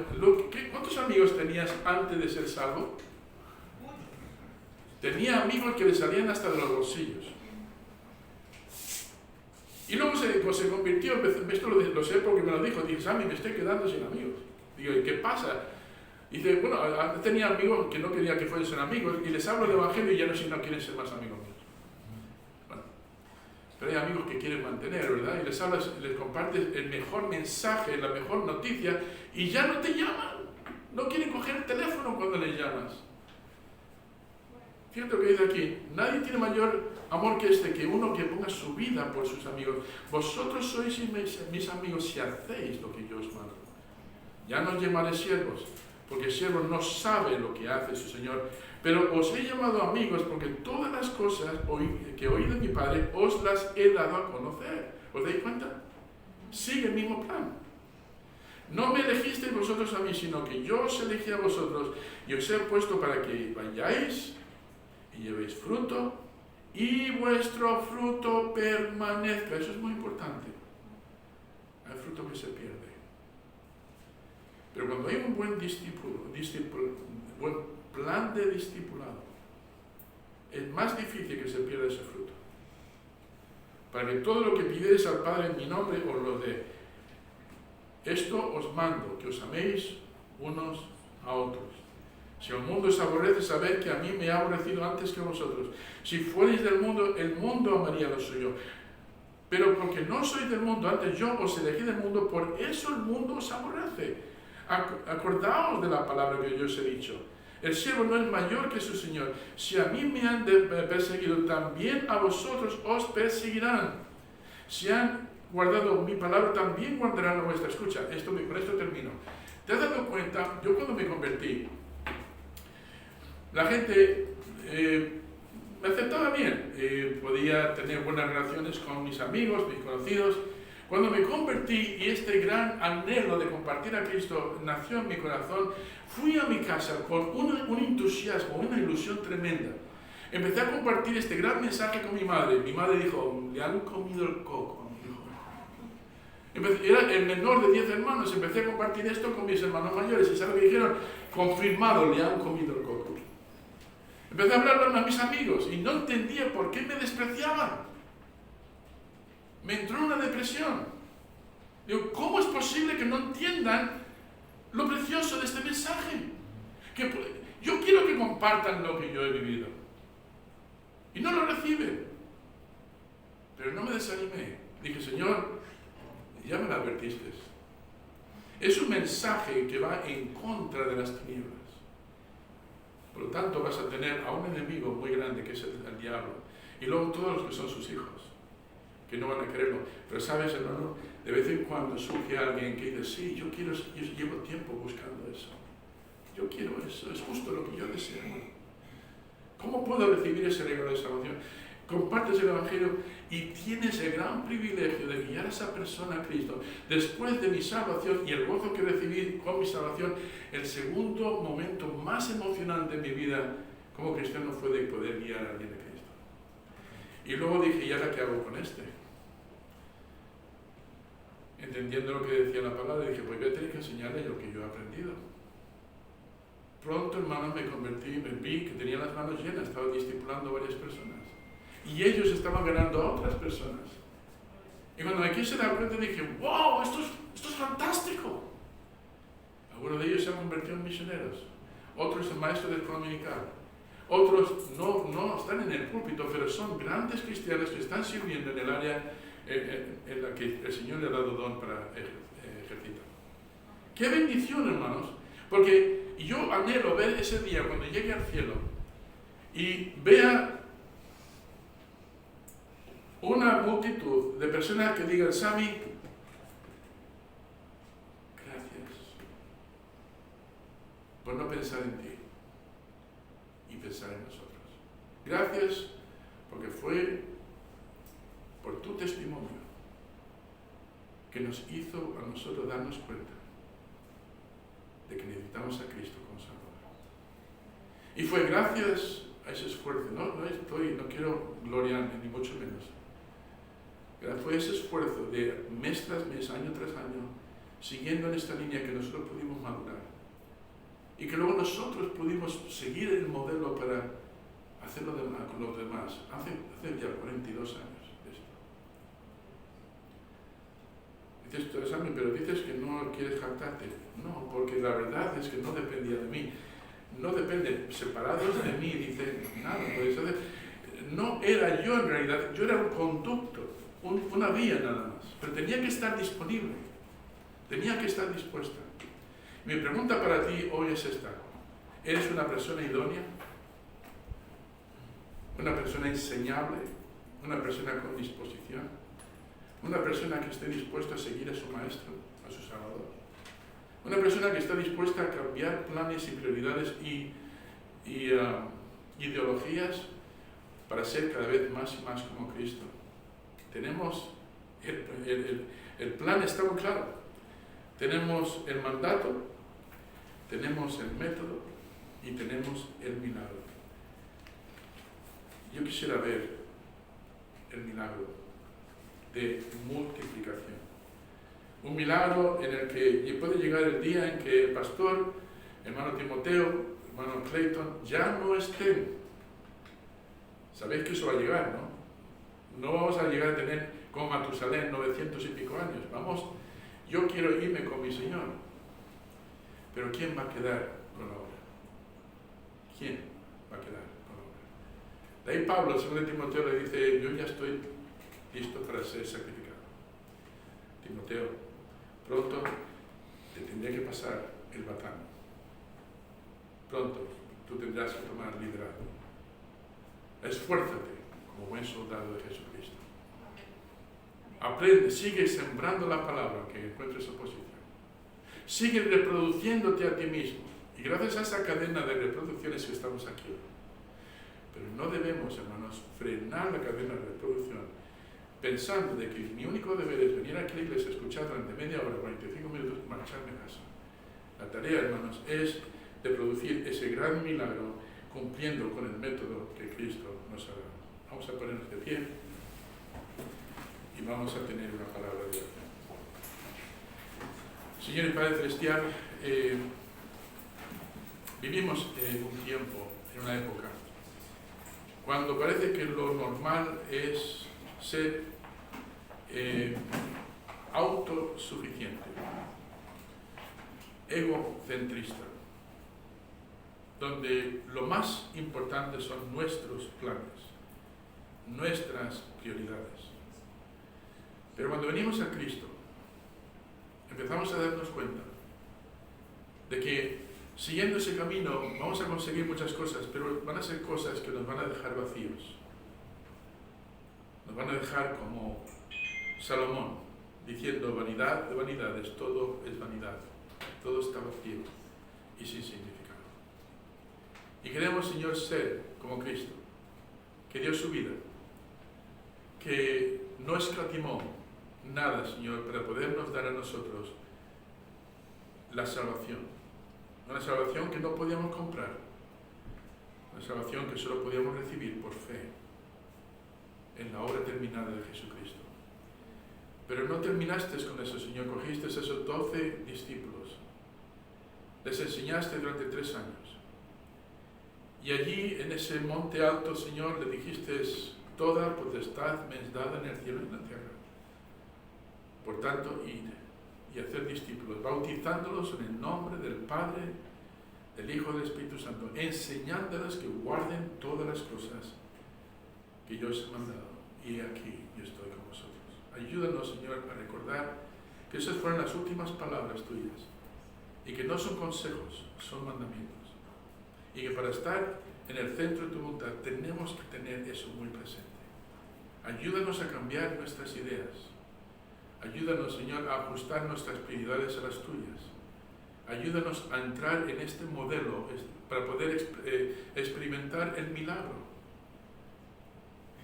¿Cuántos amigos tenías antes de ser salvo? Tenía amigos que le salían hasta de los bolsillos. Y luego se convirtió, esto lo sé porque me lo dijo, dije, Sammy, me estoy quedando sin amigos. Digo, ¿y qué pasa? Dice, bueno, tenía amigos que no quería que fuesen amigos y les hablo del Evangelio y ya no quieren ser más amigos míos. Bueno, pero hay amigos que quieren mantener, ¿verdad? Y les hablas, les compartes el mejor mensaje, la mejor noticia y ya no te llaman. No quieren coger el teléfono cuando les llamas. Fíjate lo que dice aquí, nadie tiene mayor amor que este, que uno que ponga su vida por sus amigos. Vosotros sois mis amigos si hacéis lo que yo os mando. Ya no os llamaré siervos, porque el siervo no sabe lo que hace su Señor, pero os he llamado amigos porque todas las cosas que oí de mi Padre os las he dado a conocer. ¿Os dais cuenta? Sigue el mismo plan. No me elegisteis vosotros a mí, sino que yo os elegí a vosotros y os he puesto para que vayáis y llevéis fruto y vuestro fruto permanezca. Eso es muy importante. Hay fruto que se pierde. Pero cuando hay un buen buen plan de discipulado, es más difícil que se pierda ese fruto. Para que todo lo que pidierais al Padre en mi nombre os lo dé. Esto os mando, que os améis unos a otros. Si el mundo os aborrece, sabed que a mí me ha aborrecido antes que a vosotros. Si fuerais del mundo, el mundo amaría lo suyo. Pero porque no sois del mundo, antes yo os elegí del mundo, por eso el mundo os aborrece. Acordaos de la palabra que yo os he dicho. El siervo no es mayor que su Señor. Si a mí me han perseguido, también a vosotros os perseguirán. Si han guardado mi palabra, también guardarán la vuestra. Escucha, con esto termino. ¿Te has dado cuenta? Yo cuando me convertí, la gente me aceptaba bien, podía tener buenas relaciones con mis amigos, mis conocidos. Cuando me convertí y este gran anhelo de compartir a Cristo nació en mi corazón, fui a mi casa con un entusiasmo, una ilusión tremenda. Empecé a compartir este gran mensaje con mi madre. Mi madre dijo, le han comido el coco. Era el menor de 10 hermanos. Empecé a compartir esto con mis hermanos mayores. ¿Y saben lo que dijeron? Confirmado, le han comido el coco. Empecé a hablarlo a mis amigos y no entendía por qué me despreciaban. Me entró una depresión. Digo, ¿cómo es posible que no entiendan lo precioso de este mensaje? Que yo quiero que compartan lo que yo he vivido. Y no lo reciben. Pero no me desanimé. Dije, Señor, ya me lo advertiste. Es un mensaje que va en contra de las tinieblas. Por lo tanto, vas a tener a un enemigo muy grande que es el diablo. Y luego todos los que son sus hijos, que no van a quererlo. Pero sabes, hermano, de vez en cuando surge alguien que dice, sí, yo llevo tiempo buscando eso. Yo quiero eso, es justo lo que yo deseo. ¿Cómo puedo recibir ese regalo de salvación? Compartes el Evangelio y tienes el gran privilegio de guiar a esa persona a Cristo. Después de mi salvación y el gozo que recibí con mi salvación, el segundo momento más emocionante en mi vida como cristiano fue de poder guiar a alguien a Cristo. Y luego dije, ¿y ahora qué hago con este? Entendiendo lo que decía la palabra, dije, pues voy a tener que enseñarle lo que yo he aprendido. Pronto, hermanos, me convertí, me vi que tenía las manos llenas, estaba discipulando a varias personas. Y ellos estaban ganando a otras personas. Y cuando me quise dar cuenta dije, wow, esto es fantástico. Algunos de ellos se han convertido en misioneros, otros en maestros de escuela dominical, otros no están en el púlpito, pero son grandes cristianos que están sirviendo en el área en la que el Señor le ha dado don para ejercitar. ¡Qué bendición, hermanos! Porque yo anhelo ver ese día cuando llegue al cielo y vea una multitud de personas que digan, Sammy, gracias por no pensar en ti y pensar en nosotros. Gracias porque fue por tu testimonio que nos hizo a nosotros darnos cuenta de que necesitamos a Cristo como Salvador. Y fue gracias a ese esfuerzo, no quiero gloriarme ni mucho menos. Fue ese esfuerzo de mes tras mes, año tras año, siguiendo en esta línea que nosotros pudimos madurar. Y que luego nosotros pudimos seguir el modelo para hacerlo con los demás. Hace ya 42 años de esto. Dices, tú eres Sammy, pero dices que no quieres jactarte. No, porque la verdad es que no dependía de mí. No depende, separados de mí, dice, nada, puedes hacer. No era yo en realidad, yo era un conducto. Una vía nada más, pero tenía que estar disponible, tenía que estar dispuesta. Mi pregunta para ti hoy es esta: ¿eres una persona idónea? ¿Una persona enseñable? ¿Una persona con disposición? ¿Una persona que esté dispuesta a seguir a su maestro, a su Salvador? ¿Una persona que está dispuesta a cambiar planes y prioridades y ideologías para ser cada vez más y más como Cristo? Tenemos, el plan está muy claro. Tenemos el mandato, tenemos el método y tenemos el milagro. Yo quisiera ver el milagro de multiplicación. Un milagro en el que puede llegar el día en que el pastor, hermano Timoteo, hermano Clayton, ya no estén. Sabéis que eso va a llegar, ¿no? No vamos a llegar a tener como Matusalén 900 y pico años. Yo quiero irme con mi Señor. Pero ¿quién va a quedar con la obra? ¿Quién va a quedar con la obra? De ahí Pablo, según Timoteo, le dice, yo ya estoy listo para ser sacrificado. Timoteo, pronto te tendré que pasar el batán. Pronto tú tendrás que tomar liderazgo. Esfuérzate como buen soldado de Jesucristo. Aprende, sigue sembrando la palabra que encuentres oposición. Sigue reproduciéndote a ti mismo. Y gracias a esa cadena de reproducciones que estamos aquí. Pero no debemos, hermanos, frenar la cadena de reproducción pensando de que mi único deber es venir aquí a la iglesia, escuchar durante media hora, 45 minutos y marcharme a casa. La tarea, hermanos, es de producir ese gran milagro cumpliendo con el método que Cristo nos ha dado. Vamos a ponernos de pie y vamos a tener una palabra de oración. Señor y Padre Celestial, vivimos en un tiempo, en una época, cuando parece que lo normal es ser autosuficiente, egocentrista, donde lo más importante son nuestros planes, nuestras prioridades. Pero cuando venimos a Cristo, empezamos a darnos cuenta de que siguiendo ese camino vamos a conseguir muchas cosas, pero van a ser cosas que nos van a dejar vacíos. Nos van a dejar como Salomón, diciendo vanidad de vanidades, todo es vanidad, todo está vacío y sin significado. Y queremos, Señor, ser como Cristo, que dio su vida, que no escatimó nada, Señor, para podernos dar a nosotros la salvación. Una salvación que no podíamos comprar, una salvación que solo podíamos recibir por fe en la obra terminada de Jesucristo. Pero no terminaste con eso, Señor. Cogiste esos 12 discípulos, les enseñaste durante 3 años. Y allí, en ese monte alto, Señor, le dijiste: toda potestad me es dada en el cielo y en la tierra. Por tanto, id y hacer discípulos, bautizándolos en el nombre del Padre, del Hijo y del Espíritu Santo, enseñándoles que guarden todas las cosas que yo os he mandado, y aquí yo estoy con vosotros. Ayúdanos, Señor, a recordar que esas fueron las últimas palabras tuyas, y que no son consejos, son mandamientos, y que para estar en el centro de tu voluntad tenemos que tener eso muy presente. Ayúdanos a cambiar nuestras ideas, ayúdanos, Señor, a ajustar nuestras prioridades a las tuyas, ayúdanos a entrar en este modelo para poder experimentar el milagro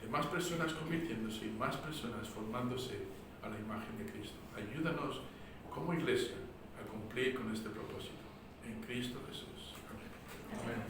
de más personas convirtiéndose y más personas formándose a la imagen de Cristo. Ayúdanos como iglesia a cumplir con este propósito. En Cristo Jesús. Amén. Amén.